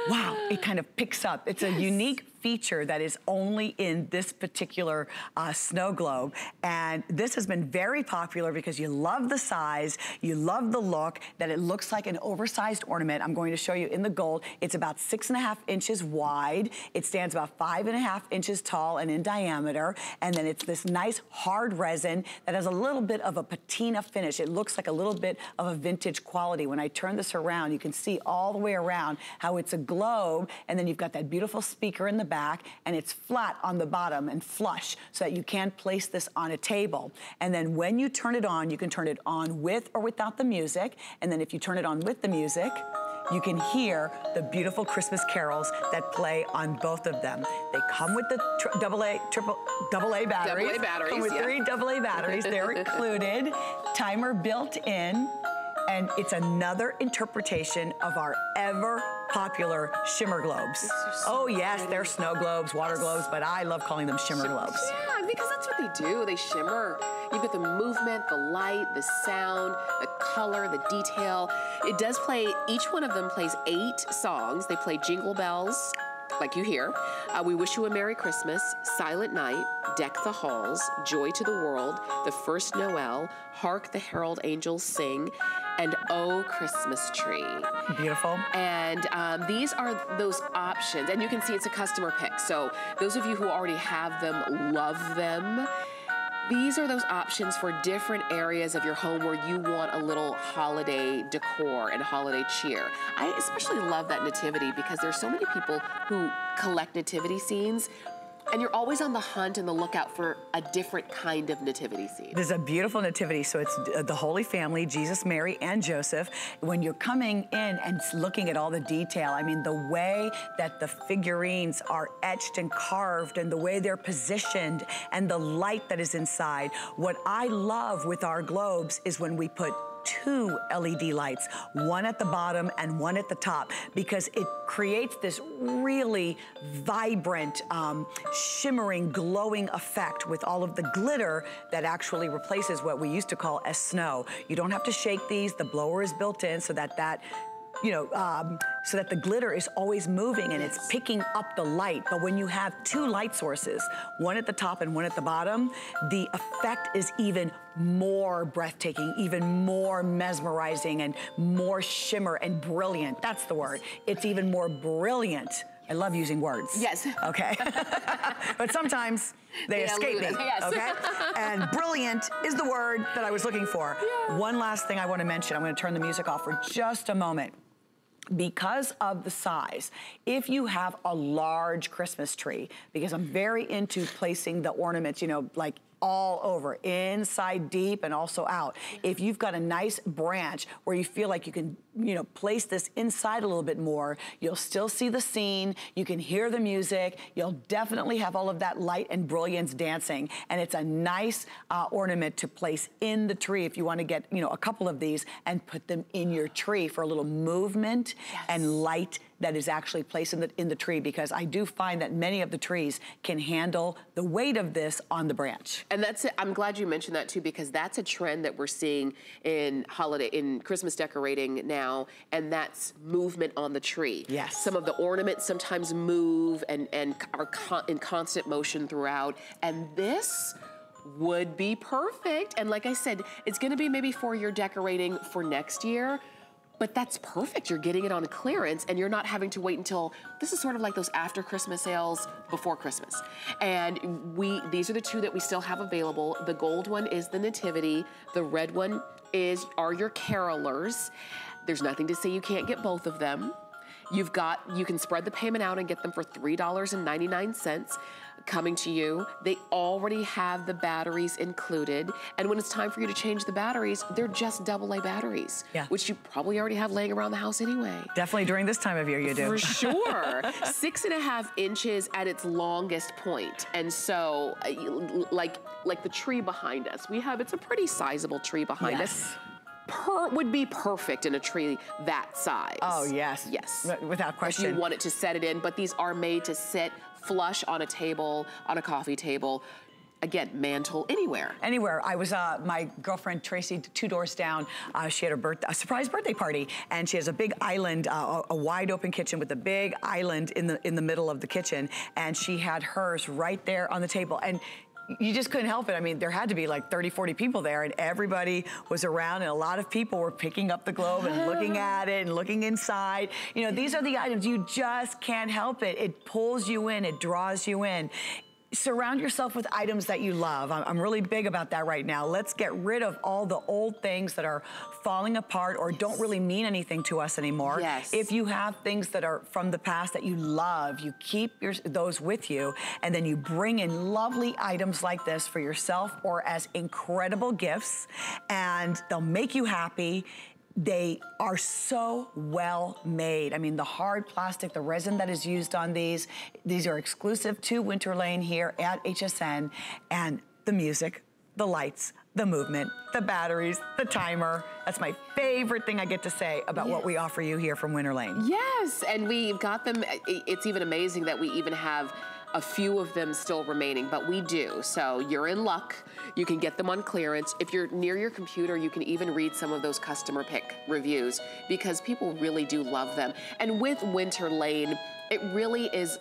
wow, it kind of picks up. It's a unique feature that is only in this particular snow globe. And this has been very popular because you love the size, you love the look, that it looks like an oversized ornament. I'm going to show you in the gold. It's about 6.5 inches wide. It stands about 5.5 inches tall and in diameter. And then it's this nice hard resin that has a little bit of a patina finish. It looks like a little bit of a vintage quality. When I turn this around, you can see all the way around how it's a globe, and then you've got that beautiful speaker in the back, and it's flat on the bottom and flush so that you can place this on a table. And then when you turn it on, you can turn it on with or without the music. And then if you turn it on with the music, you can hear the beautiful Christmas carols that play on both of them. They come with the double A batteries. Come with 3 AA batteries. They're included. Timer built in. And it's another interpretation of our ever popular shimmer globes. So yes, they're snow globes, water globes, but I love calling them shimmer globes. Yeah, because that's what they do. They shimmer. You've got the movement, the light, the sound, the color, the detail. It does play, each one of them plays 8 songs. They play Jingle Bells, like you hear. We Wish You a Merry Christmas, Silent Night, Deck the Halls, Joy to the World, The First Noel, Hark the Herald Angels Sing, and Oh Christmas Tree. Beautiful. And these are those options, and you can see it's a customer pick. So those of you who already have them, love them. These are those options for different areas of your home where you want a little holiday decor and holiday cheer. I especially love that nativity because there's so many people who collect nativity scenes, and you're always on the hunt and the lookout for a different kind of nativity scene. There's a beautiful nativity. So it's the Holy Family, Jesus, Mary, and Joseph. When you're coming in and looking at all the detail, I mean, the way that the figurines are etched and carved and the way they're positioned and the light that is inside. What I love with our globes is when we put 2 LED lights, one at the bottom and one at the top, because it creates this really vibrant, shimmering, glowing effect with all of the glitter that actually replaces what we used to call as snow. You don't have to shake these. The blower is built in so that so that the glitter is always moving and it's picking up the light. But when you have 2 light sources, one at the top and one at the bottom, the effect is even more breathtaking, even more mesmerizing, and more shimmer and brilliant. That's the word. It's even more brilliant. I love using words. Yes. Okay. But sometimes they escape me. Yes. Okay. And brilliant is the word that I was looking for. Yeah. One last thing I want to mention. I'm going to turn the music off for just a moment. Because of the size, if you have a large Christmas tree, because I'm very into placing the ornaments, like all over, inside deep and also out. If you've got a nice branch where you feel like you can, place this inside a little bit more, you'll still see the scene, you can hear the music, you'll definitely have all of that light and brilliance dancing. And it's a nice ornament to place in the tree if you want to get, a couple of these and put them in your tree for a little movement and light that is actually placed in the tree, because I do find that many of the trees can handle the weight of this on the branch. And that's it. I'm glad you mentioned that too, because that's a trend that we're seeing in Christmas decorating now, and that's movement on the tree. Yes. Some of the ornaments sometimes move and are in constant motion throughout, and this would be perfect. And like I said, it's gonna be maybe for your decorating for next year, But that's perfect. You're getting it on clearance and you're not having to wait until, this is sort of like those after Christmas sales before Christmas. And these are the two that we still have available. The gold one is the Nativity. The red one are your carolers. There's nothing to say you can't get both of them. You can spread the payment out and get them for $3.99 coming to you. They already have the batteries included. And when it's time for you to change the batteries, they're just AA batteries, which you probably already have laying around the house anyway. Definitely during this time of year you do. For sure. 6.5 inches at its longest point. And so like the tree behind us, it's a pretty sizable tree behind us. Would be perfect in a tree that size. Oh, yes. Yes. Without question. If you want it to set it in, but these are made to sit flush on a table, on a coffee table. Again, mantle anywhere. Anywhere. I was, my girlfriend Tracy, 2 doors down, she had a surprise birthday party, and she has a big island, a wide open kitchen with a big island in the middle of the kitchen, and she had hers right there on the table. And you just couldn't help it. I mean, there had to be like 30, 40 people there, and everybody was around, and a lot of people were picking up the globe and looking at it and looking inside. You know, these are the items, you just can't help it. It pulls you in, it draws you in. Surround yourself with items that you love. I'm really big about that right now. Let's get rid of all the old things that are falling apart or don't really mean anything to us anymore. Yes. If you have things that are from the past that you love, you keep those with you, and then you bring in lovely items like this for yourself or as incredible gifts, and they'll make you happy. They are so well made. I mean, the hard plastic, the resin that is used on these are exclusive to Winter Lane here at HSN. And the music, the lights, the movement, the batteries, the timer. That's my favorite thing I get to say about what we offer you here from Winter Lane. Yes, and we've got them. It's even amazing that we even have a few of them still remaining, but we do. So you're in luck. You can get them on clearance. If you're near your computer, you can even read some of those customer pick reviews because people really do love them. And with Winter Lane, it really is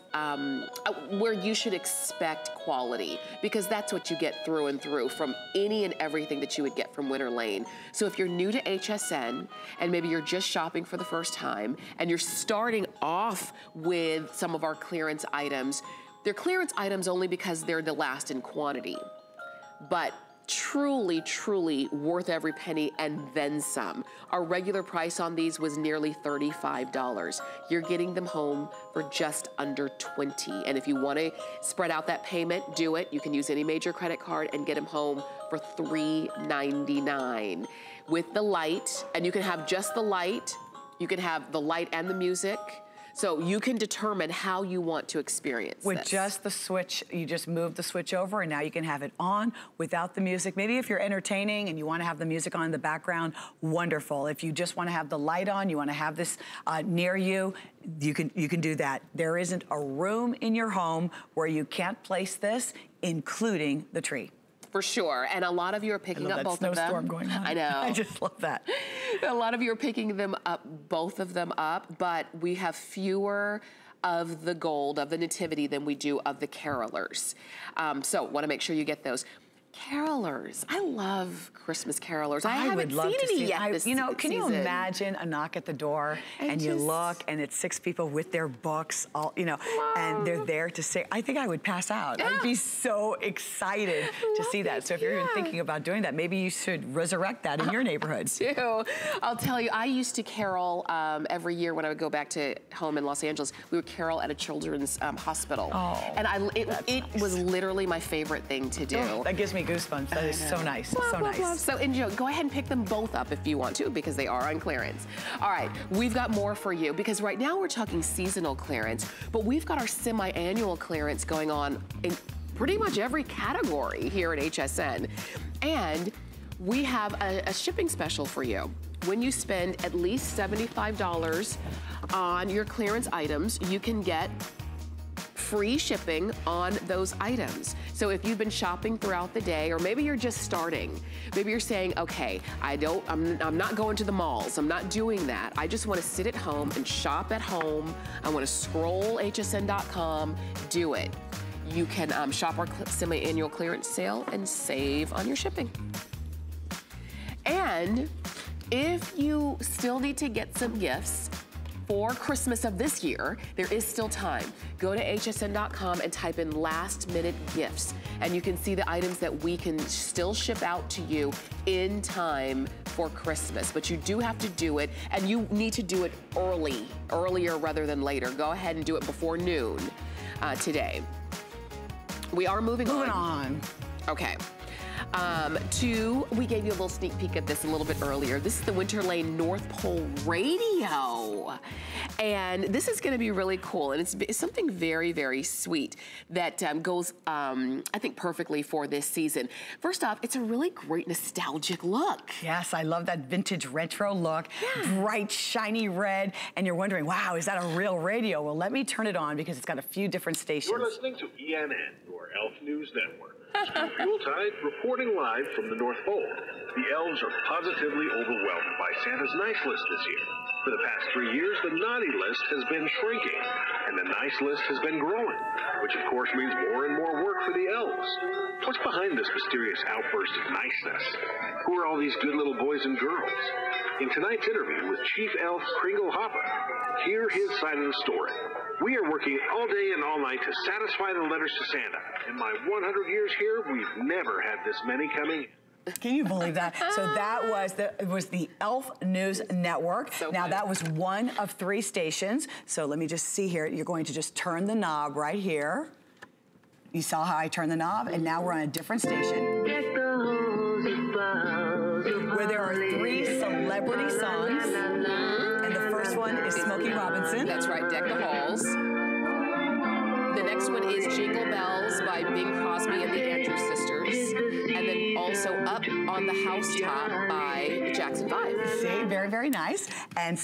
where you should expect quality because that's what you get through and through from any and everything that you would get from Winter Lane. So if you're new to HSN and maybe you're just shopping for the first time and you're starting off with some of our clearance items, they're clearance items only because they're the last in quantity, but truly, truly worth every penny and then some. Our regular price on these was nearly $35. You're getting them home for just under $20. And if you want to spread out that payment, do it. You can use any major credit card and get them home for $3.99 with the light. And you can have just the light. You can have the light and the music. So you can determine how you want to experience with this. Just the switch, you just move the switch over and now you can have it on without the music. Maybe if you're entertaining and you want to have the music on in the background, wonderful. If you just want to have the light on, you want to have this near you, you can do that. There isn't a room in your home where you can't place this, including the tree. For sure, and a lot of you are picking up both of them. Snowstorm going on. I know. I just love that. A lot of you are picking them up, both of them up, but we have fewer of the gold, of the Nativity, than we do of the carolers. So want to make sure you get those. Carolers. I love Christmas carolers. I haven't seen any yet this season. Can you imagine a knock at the door and you look and it's 6 people with their books, all and they're there to say, I think I would pass out. I'd be so excited to see that. So if you're even thinking about doing that, maybe you should resurrect that in your neighborhood. I'll tell you, I used to carol every year when I would go back to home in Los Angeles. We would carol at a children's hospital. Oh, and it was literally my favorite thing to do. Oh, that gives me goosebumps. That is so nice. So nice. So enjoy. Go ahead and pick them both up if you want to because they are on clearance. All right, we've got more for you because right now we're talking seasonal clearance, but we've got our semi-annual clearance going on in pretty much every category here at HSN. And we have a shipping special for you. When you spend at least $75 on your clearance items, you can get free shipping on those items. So if you've been shopping throughout the day, or maybe you're just starting, maybe you're saying, okay, I'm not going to the malls, I'm not doing that. I just want to sit at home and shop at home. I want to scroll hsn.com, do it. You can shop our semi-annual clearance sale and save on your shipping. And if you still need to get some gifts for Christmas of this year, there is still time. Go to hsn.com and type in last minute gifts, and you can see the items that we can still ship out to you in time for Christmas. But you do have to do it, and you need to do it earlier rather than later. Go ahead and do it before noon today. We are moving on. Okay. We gave you a little sneak peek at this a little bit earlier. This is the Winterlane North Pole Radio. And this is gonna be really cool. And it's something very, very sweet that goes, I think, perfectly for this season. First off, it's a really great nostalgic look. Yes, I love that vintage retro look. Yeah. Bright, shiny red. And you're wondering, wow, is that a real radio? Well, let me turn it on because it's got a few different stations. You're listening to ENN, your Elf News Network. Yuletide reporting live from the North Pole. The elves are positively overwhelmed by Santa's nice list this year. For the past 3 years, the naughty list has been shrinking, and the nice list has been growing, which of course means more and more work for the elves. What's behind this mysterious outburst of niceness? Who are all these good little boys and girls? In tonight's interview with Chief Elf Kringle Hopper, hear his side of the story. We are working all day and all night to satisfy the letters to Santa. In my 100 years here, we've never had this many coming. Can you believe that? So that was the Elf News Network. So now good. that was one of 3 stations. So let me just see here. You're going to just turn the knob right here. You saw how I turned the knob, and now we're on a different station where there are 3 celebrity songs. And the first one is Smokey Robinson. That's right, Deck the Halls. The next one is Jingle Bells by Bing Crosby and the Andrews Sisters. And then also Up on the Housetop by the Jackson 5. See, very, very nice. And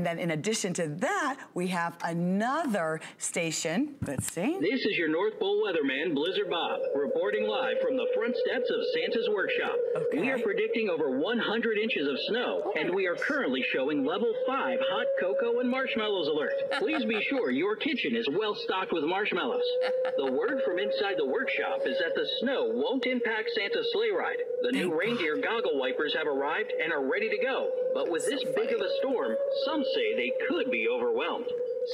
then in addition to that, we have another station. Let's see. This is your North Pole weatherman, Blizzard Bob, reporting live from the front steps of Santa's workshop. Okay. We are predicting over 100 inches of snow, and we are currently showing level 5 hot cocoa and marshmallows alert. Please be sure your kitchen is well stocked with marshmallows. The word from inside the workshop is that the snow won't impact Santa's sleigh ride. The new reindeer goggle wipers have arrived and are ready to go. But with this big of a storm, some say they could be overwhelmed.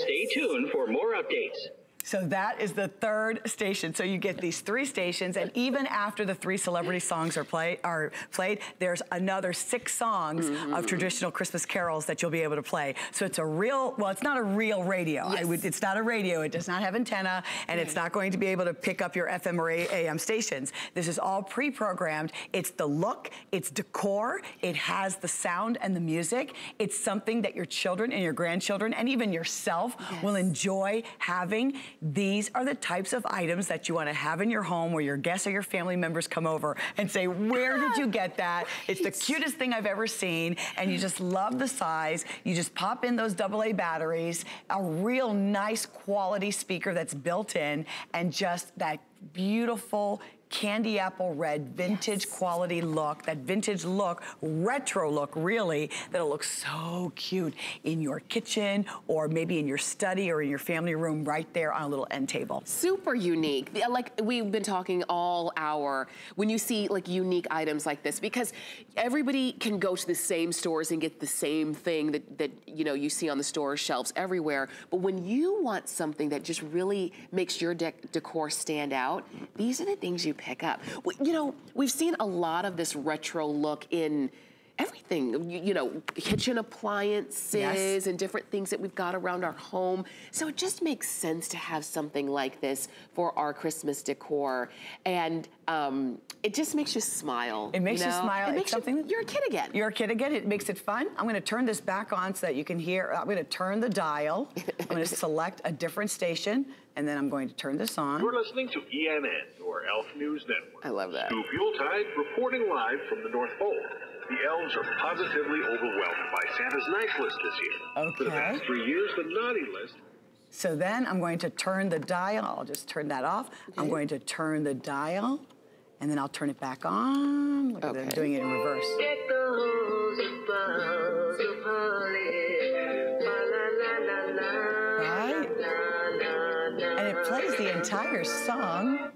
Stay tuned for more updates. So that is the 3rd station. So you get these 3 stations, and even after the 3 celebrity songs are played, there's another 6 songs of traditional Christmas carols that you'll be able to play. So it's a real, well, it's not a real radio. Yes. It's not a radio. It does not have antenna, and it's not going to be able to pick up your FM or AM stations. This is all pre-programmed. It's the look, it's decor, it has the sound and the music. It's something that your children and your grandchildren and even yourself will enjoy having. These are the types of items that you want to have in your home where your guests or your family members come over and say, where did you get that? It's the cutest thing I've ever seen, and you just love the size. You just pop in those AA batteries, a real nice quality speaker that's built in, and just that beautiful candy apple red, vintage quality look, that vintage look, retro look really, that'll look so cute in your kitchen or maybe in your study or in your family room right there on a little end table. Super unique. Like we've been talking all hour when you see like unique items like this, because everybody can go to the same stores and get the same thing that you know you see on the store shelves everywhere. But when you want something that just really makes your decor stand out, these are the things you pick up. You know, we've seen a lot of this retro look in everything, you know, kitchen appliances and different things that we've got around our home. So it just makes sense to have something like this for our Christmas decor. And it just makes you smile. It makes you smile. It makes you're a kid again. You're a kid again. It makes it fun. I'm going to turn this back on so that you can hear. I'm going to turn the dial. I'm going to select a different station, and then I'm going to turn this on. You're listening to ENN, your Elf News Network. I love that. Scoop Yuletide reporting live from the North Pole. The elves are positively overwhelmed by Santa's nice list this year. Okay. For the past 3 years, the naughty list. So then I'm going to turn the dial. I'll just turn that off. Okay. I'm going to turn the dial, and then I'll turn it back on. Look at that, I'm doing it in reverse. Right? And it plays the entire song,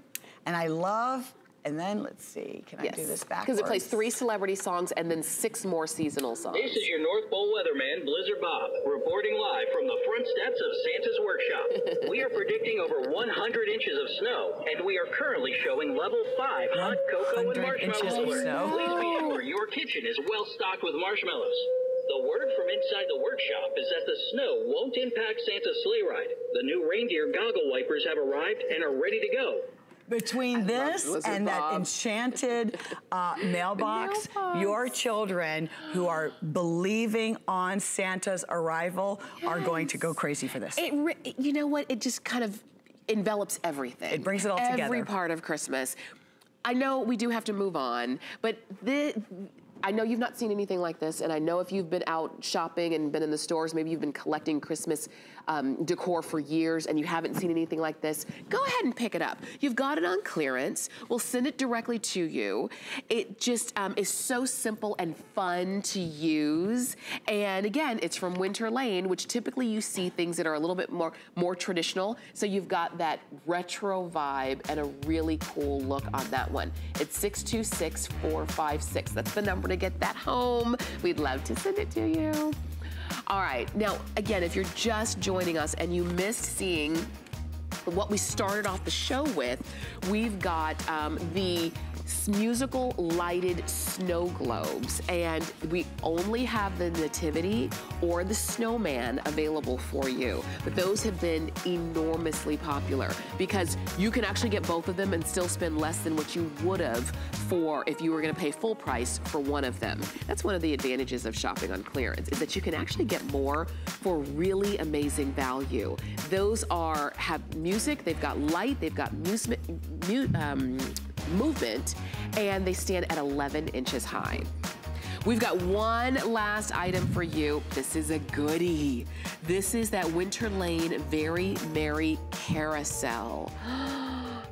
and I love And then, let's see, can I do this backwards? Because it plays 3 celebrity songs and then 6 more seasonal songs. This is your North Pole weatherman, Blizzard Bob, reporting live from the front steps of Santa's workshop. We are predicting over 100 inches of snow, and we are currently showing level 5 hot cocoa and marshmallow alert. Please be sure your kitchen is well stocked with marshmallows. The word from inside the workshop is that the snow won't impact Santa's sleigh ride. The new reindeer goggle wipers have arrived and are ready to go. Between this and that Enchanted mailbox, your children who are believing on Santa's arrival are going to go crazy for this. You know what? It just kind of envelops everything. It brings it all together. Every part of Christmas. I know we do have to move on, but I know you've not seen anything like this, and I know if you've been out shopping and been in the stores, maybe you've been collecting Christmas decor for years and you haven't seen anything like this, go ahead and pick it up. You've got it on clearance. We'll send it directly to you. It just is so simple and fun to use. And again, it's from Winter Lane, which typically you see things that are a little bit more traditional. So you've got that retro vibe and a really cool look on that one. It's 626-456. That's the number to get that home. We'd love to send it to you. All right, now again, if you're just joining us and you missed seeing what we started off the show with, we've got the musical lighted snow globes, and we only have the nativity or the snowman available for you. But those have been enormously popular because you can actually get both of them and still spend less than what you would have for if you were going to pay full price for one of them. That's one of the advantages of shopping on clearance, is that you can actually get more for really amazing value. Those have music, they've got light, they've got movement, and they stand at 11 inches high. We've got one last item for you. This is a goodie. This is that Winter Lane Very Merry Carousel.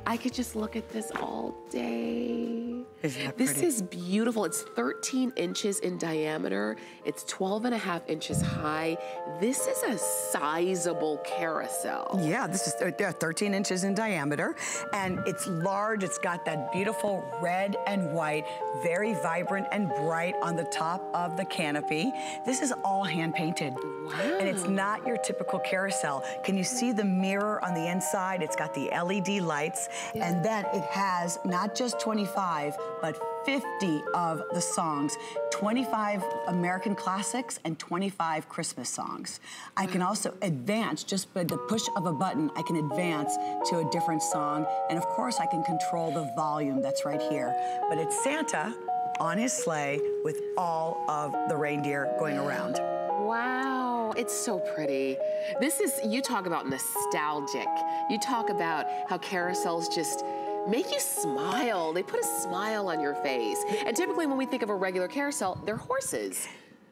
I could just look at this all day. Isn't that pretty? This is beautiful. It's 13 inches in diameter. It's 12.5 inches high. This is a sizable carousel. Yeah, this is 13 inches in diameter, and it's large. It's got that beautiful red and white, very vibrant and bright on the top of the canopy. This is all hand painted. Wow. And it's not your typical carousel. Can you see the mirror on the inside? It's got the LED lights, and then it has not just 25, but 50 of the songs, 25 American classics and 25 Christmas songs. I can also advance, just by the push of a button, I can advance to a different song. And of course, I can control the volume that's right here. But it's Santa on his sleigh with all of the reindeer going around. Wow, it's so pretty. This is, you talk about nostalgic. You talk about how carousels just make you smile. They put a smile on your face. And typically when we think of a regular carousel, they're horses.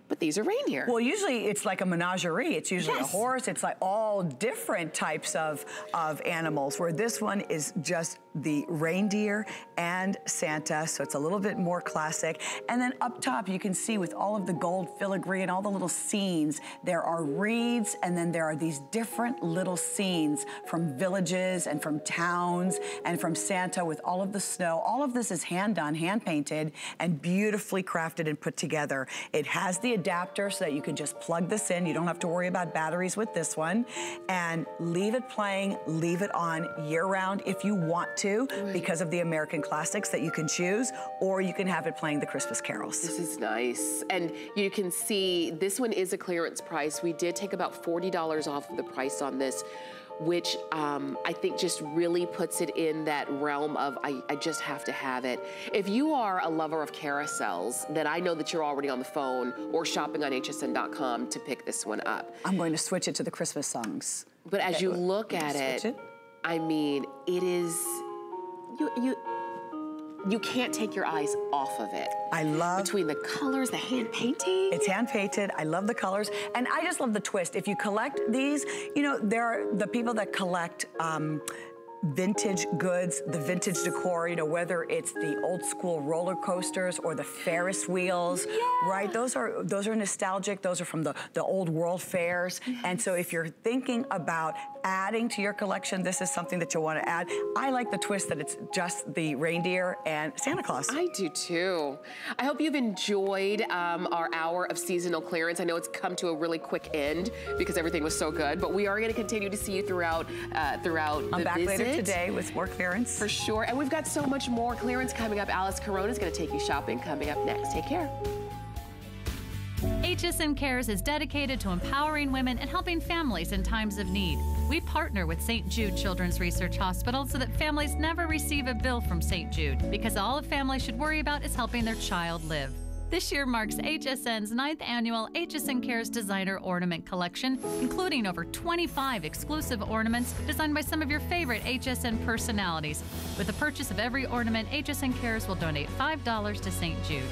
But these are reindeer. Well, usually it's like a menagerie. It's usually a horse. It's like all different types of animals, where this one is just the reindeer and Santa, so it's a little bit more classic. And then up top, you can see with all of the gold filigree and all the little scenes, there are reeds, and then there are these different little scenes from villages and from towns and from Santa with all of the snow. All of this is hand done, hand painted, and beautifully crafted and put together. It has the adapter so that you can just plug this in. You don't have to worry about batteries with this one. And leave it playing, leave it on year-round if you want to, because of the American classics that you can choose, or you can have it playing the Christmas carols. This is nice. And you can see this one is a clearance price. We did take about $40 off of the price on this, which I think just really puts it in that realm of I just have to have it. If you are a lover of carousels, then I know that you're already on the phone or shopping on hsn.com to pick this one up. I'm going to switch it to the Christmas songs. But as you look at it, I mean, it is, you can't take your eyes off of it. I love... Between the colors, the hand painting. It's hand painted. I love the colors. And I just love the twist. If you collect these, you know, there are the people that collect vintage goods, the vintage decor, you know, whether it's the old school roller coasters or the Ferris wheels, right? Those are nostalgic. Those are from the old world fairs. And so if you're thinking about adding to your collection, this is something that you'll want to add. I like the twist that it's just the reindeer and Santa Claus. I do too. I hope you've enjoyed our hour of seasonal clearance. I know it's come to a really quick end because everything was so good, but we are going to continue to see you throughout I'm back later today with more clearance. For sure. And we've got so much more clearance coming up. Alice Corona is going to take you shopping coming up next. Take care. HSN Cares is dedicated to empowering women and helping families in times of need. We partner with St. Jude Children's Research Hospital so that families never receive a bill from St. Jude, because all a family should worry about is helping their child live. This year marks HSN's 9th annual HSN Cares Designer Ornament Collection, including over 25 exclusive ornaments designed by some of your favorite HSN personalities. With the purchase of every ornament, HSN Cares will donate $5 to St. Jude.